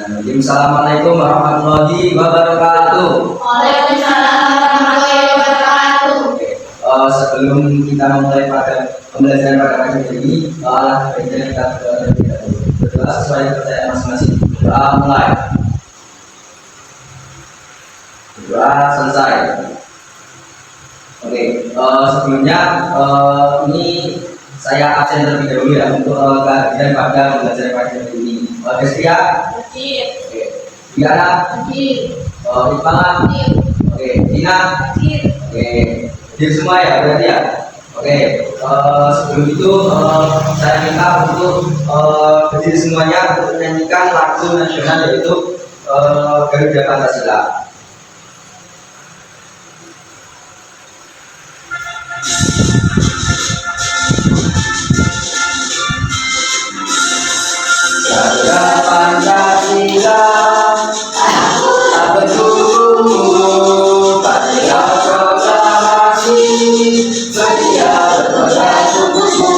Assalamualaikum warahmatullahi wabarakatuh. Waalaikumsalam warahmatullahi wabarakatuh. Sebelum kita memulai pada pembelajaran pada pagi ini, alangkah baiknya kita berdoa sesuai kepercayaan masing-masing. Doa mulai. Doa selesai. Oke, sebelumnya ini saya absen terlebih dahulu ya untuk kehadiran pada pembelajaran pagi ini. Destia, oke, Diana, Ipala, oke, Dina, oke, hadir semua ya berarti ya. Oke, sebelum itu saya minta untuk hadir semuanya untuk menyanyikan lagu nasional yaitu Garuda Pancasila. Garuda Pancasila, tak berguru, Patriot proklamasi, setia berpegang sukuku,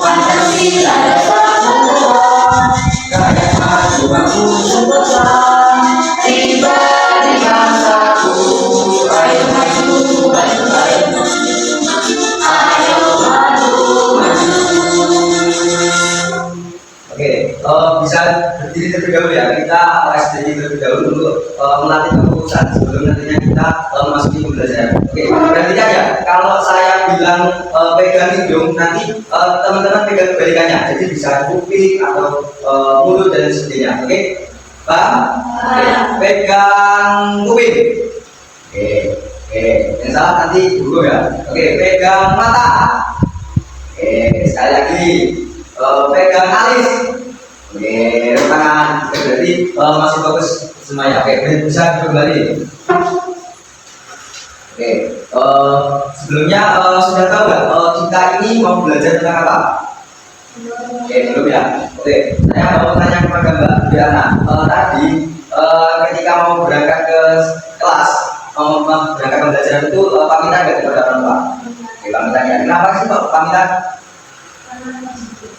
Pancasila dasar negara, gaya maju bangun sebesar, tiba di masaku, ayo maju, maju, ayo maju, ayo maju, maju. Oke, bisa berdiri terlebih dahulu ya. Kita SDI terlebih dahulu untuk melatih kefokusan sebelum nantinya kita memasuki pembelajaran. Oke, nantinya ya. Kalau saya bilang pegang hidung, nanti teman-teman pegang kebalikannya. Jadi bisa kuping atau mulut dan sebagainya. Oke, paham? Oke, pegang kuping. Oke, yang salah nanti dulu ya. Oke, pegang mata. Oke, sekali lagi. Pegang alis. Oke, tangan. Berarti masih bagus semuanya. Oke, bisa kembali. Oke, sebelumnya sudah tahu nggak kita ini mau belajar tentang apa? Oke, belum ya. Oke, saya mau tanya kepada Mbak Diana. Tadi ketika mau berangkat ke kelas, mau berangkat pembelajaran itu pamitan nggak kepada orang tua? Oke, pamitan ya. Kenapa sih Pak pamitan?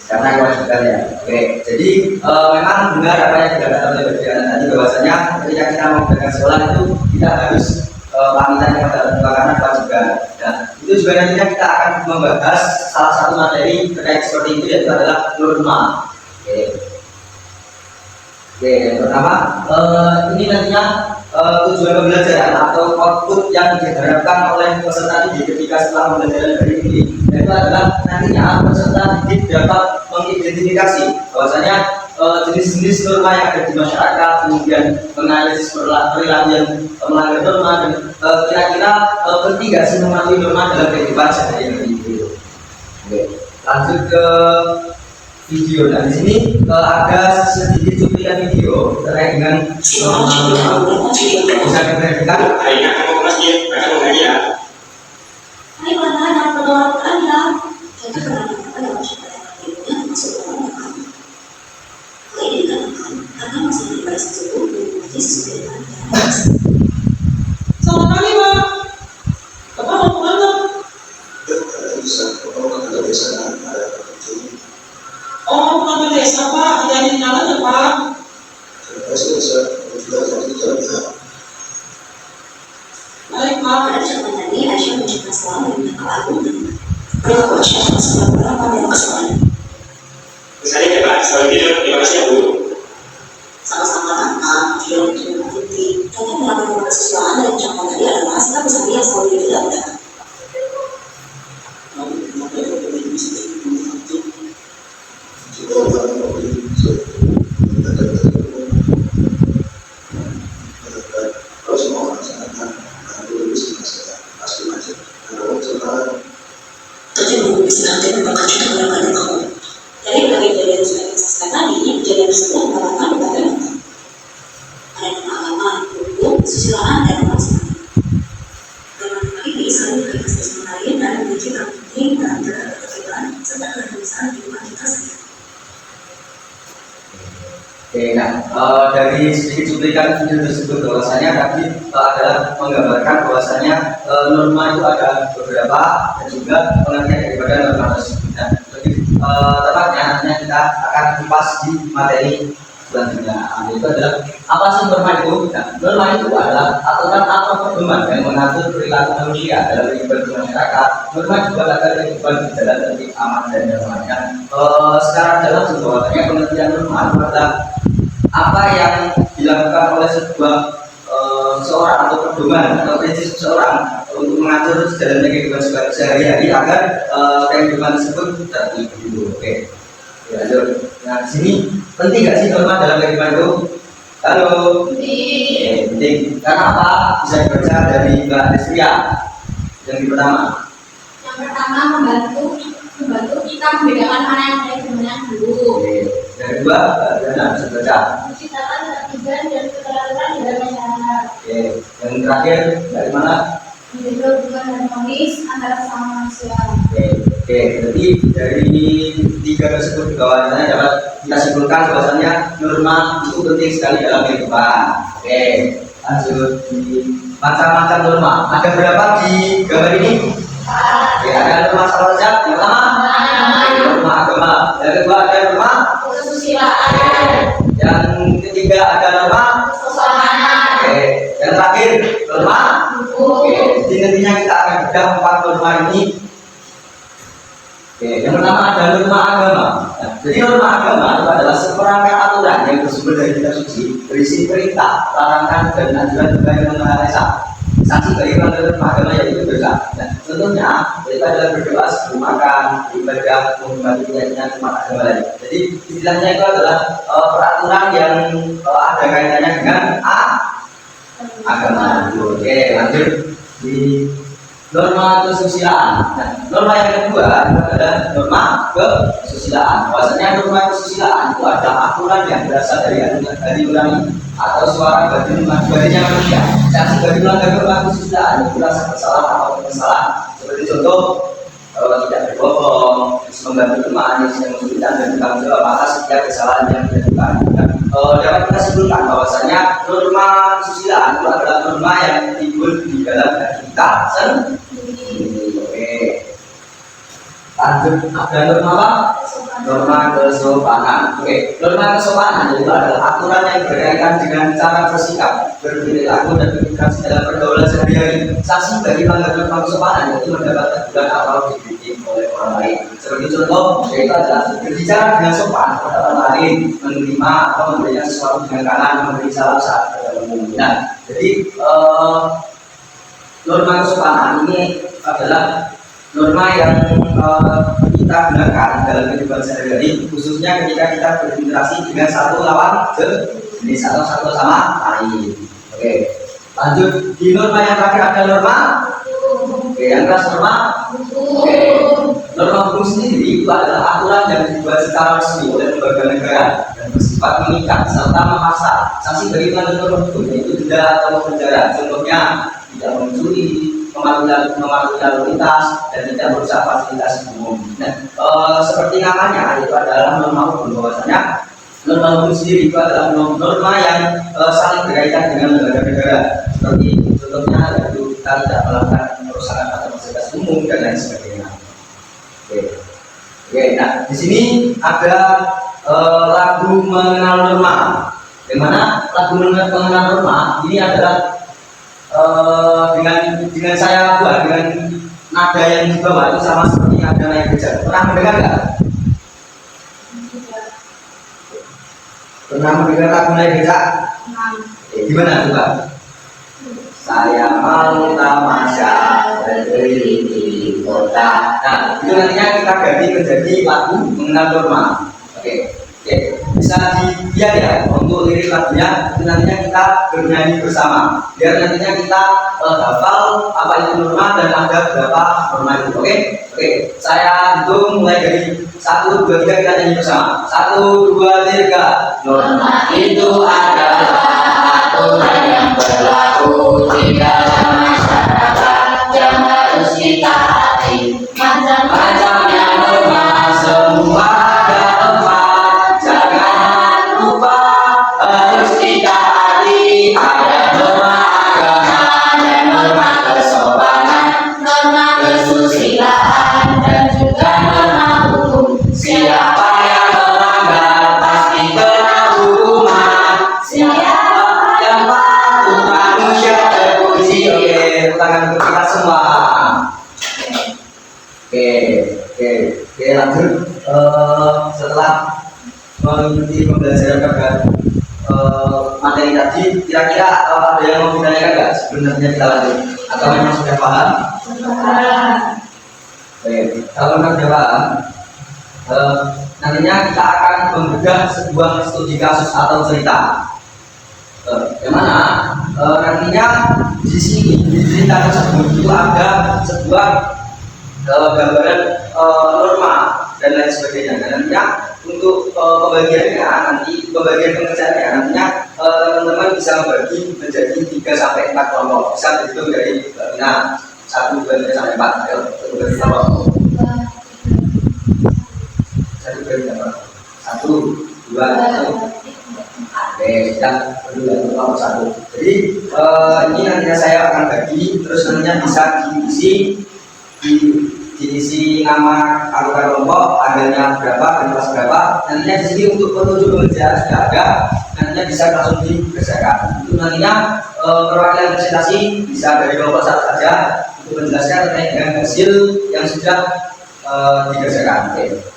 Karena kewajiban ya. Oke, jadi memang benar apa yang dikatakan oleh Diana tadi bahwasanya ketika kita mau berangkat sekolah itu kita harus pamitan kepada orang tua karena kewajiban. Dan itu juga nantinya kita akan membahas salah satu materi terkait seperti itu yaitu adalah norma. Oke, yang pertama ini nantinya tujuan pembelajaran atau output yang diharapkan oleh peserta didik ketika setelah pembelajaran hari ini yaitu adalah nantinya peserta didik dapat mengidentifikasi bahwasanya jenis-jenis norma yang ada di masyarakat, kemudian menganalisis perilaku yang melanggar norma dan kira-kira penting nggak sih mematuhi norma dalam kehidupan sehari-hari itu. Oke, lanjut ke video. Nah di sini ada sedikit cuplikan video terkait dengan norma. Bisa diperhatikan. Selamat pagi, Pak. Bapak mau kemana? Oh, bukan desa, Pak. Tidak ada jalan ya, Pak. Baik, Pak. Pada kesempatan ini, Aisyah mengucapkan salam dan minta agung dan berlaku Aisyah sesuai berapa dan kesalahan. Misalnya ya Pak, selalu tidur, terima kasih ya Bu. Sama-sama tanpa film itu titik. Contoh melakukan kesesuaian dari ucapan tadi adalah sikap besar yang selalu dilakukan. Terjadi istirahat dan berkaca kebenaran kamu. Dari berbagai kejadian sudah disaksikan tadi, kejadian tersebut merupakan berbagai macam. Ada nama agama, hukum, kesusilaan, dan kemanusiaan. Dalam ini saling berkaitan dengan lain dan memiliki peran penting dalam keterkaitan serta keharmonisan kehidupan kita sendiri. Oke, nah dari sedikit cuplikan video tersebut bahwasanya tadi adalah menggambarkan bahwasanya norma itu ada beberapa dan juga pengertian daripada norma tersebut. Nah, lebih tepatnya nantinya kita akan kupas di materi selanjutnya itu adalah apa sih norma itu? Nah, norma itu adalah aturan atau pedoman yang mengatur perilaku manusia dalam kehidupan masyarakat. Norma juga agar kehidupan berjalan lebih aman dan nyaman. Secara dalam bahwasanya pengertian norma adalah apa yang dilakukan oleh sebuah seorang atau pedoman atau prinsip seseorang untuk mengatur jalannya kehidupan sehari-hari agar kehidupan tersebut tertib. Oke. Lanjut. Nah, di sini penting nggak sih norma dalam kehidupan itu? Halo. Penting. Karena apa? Bisa dibaca dari Mbak Desria. Yang pertama. Yang pertama membantu kita membedakan mana yang baik dan mana yang buruk. Yang kedua, bisa baca. Menciptakan ketertiban dan keteraturan dalam masyarakat. Yang terakhir dari mana? Menjaga hubungan harmonis antara sesama manusia. Jadi dari tiga tersebut bahwasanya dapat kita simpulkan bahwasanya norma itu penting sekali dalam kehidupan. Lanjut di macam-macam norma. Ada berapa di gambar ini? Ada norma salah satu. Yang pertama norma agama. Yang kedua ada norma Kesusilaan. Yang ketiga ada norma Kesopanan. Yang terakhir norma. Jadi nantinya kita akan bedah 4 norma ini. Yang pertama ada norma agama. Nah, jadi norma agama itu adalah seperangkat aturan yang bersumber dari kitab suci, berisi perintah, larangan, dan anjuran bagi Maha Esa. Sanksi bagi pelanggar norma agama yaitu dosa. Nah, contohnya itu adalah berdoa sebelum makan, ibadah, membantu keyakinan umat agama lain. Jadi istilahnya itu adalah peraturan yang ada kaitannya dengan agama. Oke, lanjut di norma kesusilaan. Nah, norma yang kedua adalah norma kesusilaan. Bahwasanya norma kesusilaan itu adalah aturan yang berasal dari hati nurani atau suara batinnya manusia. Sanksi bagi melanggar norma kesusilaan itu rasa kesalahan atau penyesalan. Seperti contoh, kalau tidak berbohong, membantu teman yang sedang kesulitan dan bertanggung jawab atas setiap kesalahan yang dilakukan. Dapat kita simpulkan bahwasanya norma kesusilaan itu adalah norma yang timbul di dalam hati kita sendiri. Lanjut, ada norma apa? Norma kesopanan. Norma kesopanan itu adalah aturan yang berkaitan dengan cara bersikap, berperilaku dan berinteraksi dalam pergaulan sehari-hari. Sanksi bagi pelanggar norma kesopanan yaitu mendapat teguran atau dikritik oleh orang lain. Seperti contoh, yaitu adalah berbicara dengan sopan kepada orang lain, menerima atau memberikan sesuatu dengan kanan, memberi salam saat bertemu. Nah, jadi norma kesopanan ini adalah norma yang kita gunakan dalam kehidupan sehari-hari, khususnya ketika kita berinteraksi dengan satu lawan jenis atau satu sama lain. Lanjut di norma yang terakhir ada norma. Yang keras norma. Norma hukum sendiri itu adalah aturan yang dibuat secara resmi oleh lembaga negara dan bersifat mengikat serta memaksa. Sanksi bagi pelanggar norma hukum yaitu denda atau penjara. Contohnya tidak mencuri, mematuhi lalu lintas, dan tidak merusak fasilitas umum. Nah, seperti namanya itu adalah norma hukum. Bahwasanya norma hukum sendiri itu adalah norma yang saling berkaitan dengan lembaga negara. Seperti contohnya yaitu kita tidak melakukan perusakan atau fasilitas umum dan lain sebagainya. Nah di sini ada lagu mengenal norma. Bagaimana lagu mengenal norma ini adalah dengan saya buat dengan nada yang di bawah itu sama seperti nada naik beca. Pernah mendengar nggak? Pernah mendengar lagu naik beca? Gimana coba? Saya mau tamasya berkeliling di kota. Nah, itu nantinya kita ganti menjadi lagu mengenal norma. Bisa dilihat ya untuk lirik lagunya. Itu nantinya kita bernyanyi bersama. Biar nantinya kita hafal apa itu norma dan ada berapa norma itu. Oke. Saya hitung mulai dari 1, 2, 3 kita nyanyi bersama. 1, 2, 3. Norma itu adalah aturan yang berlaku di dalam masyarakat yang harus ditaati. Macam-macamnya norma semua ada 4. Jangan lupa harus ditaati. Ada norma agama dan norma kesopanan, norma kesusilaan dan juga norma hukum. Siapa yang melanggar pasti kena hukum. pembelajaran pada materi tadi, kira-kira ada yang mau ditanyakan nggak sebenarnya kita lanjut? Atau memang sudah paham? Baik, kalau memang sudah paham, nantinya kita akan membedah sebuah studi kasus atau cerita. Yang mana nantinya di sini di cerita tersebut itu ada sebuah gambaran norma dan lain sebagainya. Dan nantinya untuk pembagiannya nanti pembagian pengerjaannya nantinya teman-teman bisa membagi menjadi 3 sampai 4 kelompok. Bisa dihitung dari 1, 2, 3 sampai 4 dari kelompok. 1, 2, 1. Oke, sudah berdua nomor 1. Jadi ini nantinya saya akan bagi, terus nantinya bisa diisi nama anggota kelompok, adanya berapa dan kelas berapa. Nantinya di sini untuk petunjuk pengerjaan sudah ada, nantinya bisa langsung dikerjakan. Itu nantinya perwakilan presentasi bisa dari kelompok 1 saja untuk menjelaskan terkait dengan hasil yang sudah dikerjakan. Oke.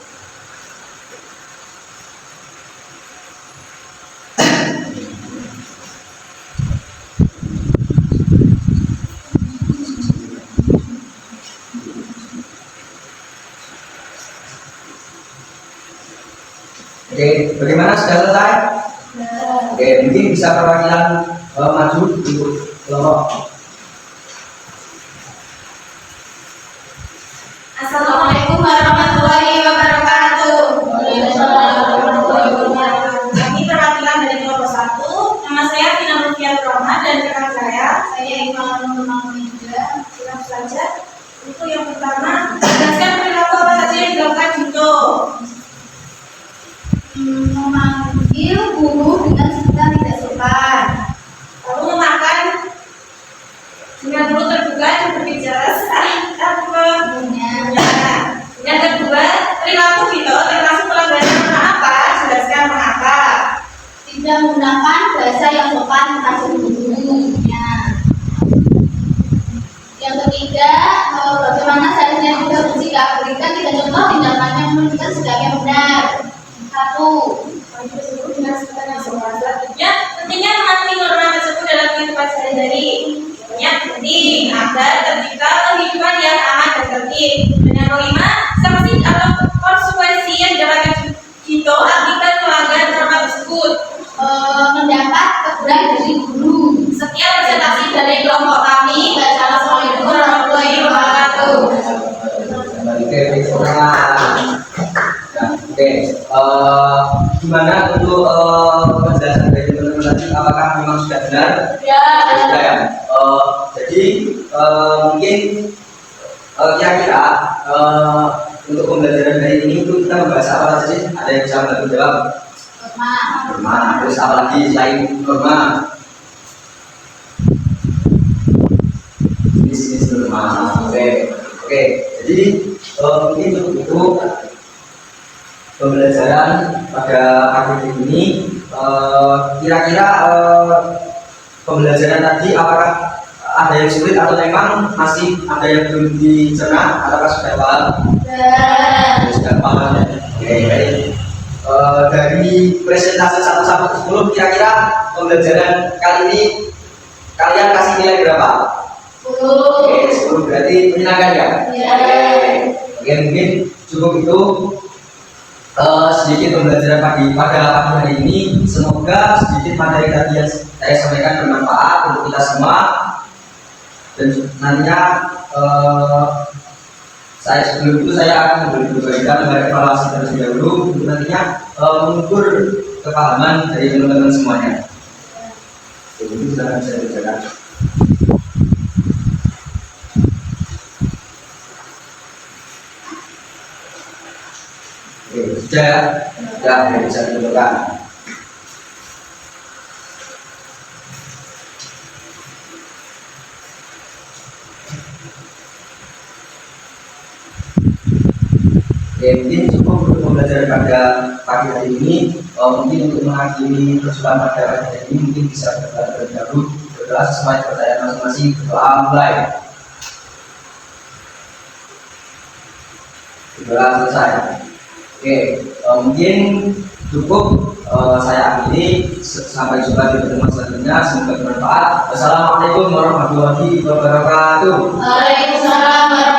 Oke, bagaimana sudah selesai? Oke, mungkin bisa perwakilan maju untuk kelompok. Assalamualaikum warahmatullahi wabarakatuh. Kami perwakilan dari kelompok 1. Nama saya Tina Rufiatul Rahman dan rekan saya Iqbal Nurul juga. Langsung saja. Untuk yang pertama, jelaskan perilaku apa saja yang dilakukan Junto. Memanggil guru dengan sebutan tidak sopan. Lalu memakan dengan mulut terbuka dan berbicara apa bunyinya. Yang kedua, perilaku Vito termasuk pelanggaran apa? Jelaskan mengapa. Tidak menggunakan bahasa yang sopan terhadap gurunya. Yang ketiga, bagaimana seharusnya kita bersikap, berikan 3 contoh tindakan yang menunjukkan sikap yang benar. 1. Dengan sebutan yang sopan. Selanjutnya, pentingnya mematuhi norma tersebut dalam kehidupan sehari-hari. Yang penting agar tercipta kehidupan yang aman dan tertib. Dan yang kelima, sanksi atau konsekuensi yang didapatkan Vito akibat melanggar norma tersebut. Mendapat teguran dari guru. Sekian presentasi dari kelompok kami. Wassalamualaikum warahmatullahi wabarakatuh. Oke, gimana untuk penjelasan dari teman-teman tadi? Apakah memang sudah benar? Ya. Sudah ya. Jadi mungkin kira-kira untuk pembelajaran hari ini itu kita membahas apa saja sih? Ada yang bisa bantu jawab? Norma. Terus apa lagi selain norma? Bisnis norma. Oke. Jadi mungkin untuk itu pembelajaran pada pagi ini kira-kira pembelajaran tadi apakah ada yang sulit atau memang masih ada yang belum dicerna? Apakah sudah paham? Sudah paham ya? Oke, baik. Dari presentasi 1 sampai 10 kira-kira pembelajaran kali ini kalian kasih nilai berapa? 10. Oke, 10 berarti menyenangkan ya? Oke, mungkin cukup itu sedikit pembelajaran pada pagi hari ini. Semoga sedikit materi tadi yang saya sampaikan bermanfaat untuk kita semua. Dan nantinya sebelum itu saya akan memberikan evaluasi terlebih dahulu untuk nantinya mengukur kepahaman dari teman-teman semuanya. Jadi itu sudah bisa dikerjakan. Sudah bisa dilakukan. Mungkin cukup untuk pembelajaran pada pagi hari ini. Mungkin untuk mengakhiri persoalan pada pagi hari ini mungkin bisa terlebih dahulu berdoa sesuai percayaan masing-masing. Berdoa mulai. Berdoa selesai. Oke, mungkin cukup saya akhiri. Sampai jumpa di pertemuan selanjutnya. Semoga bermanfaat. Wassalamualaikum warahmatullahi wabarakatuh. Waalaikumsalam warahmatullahi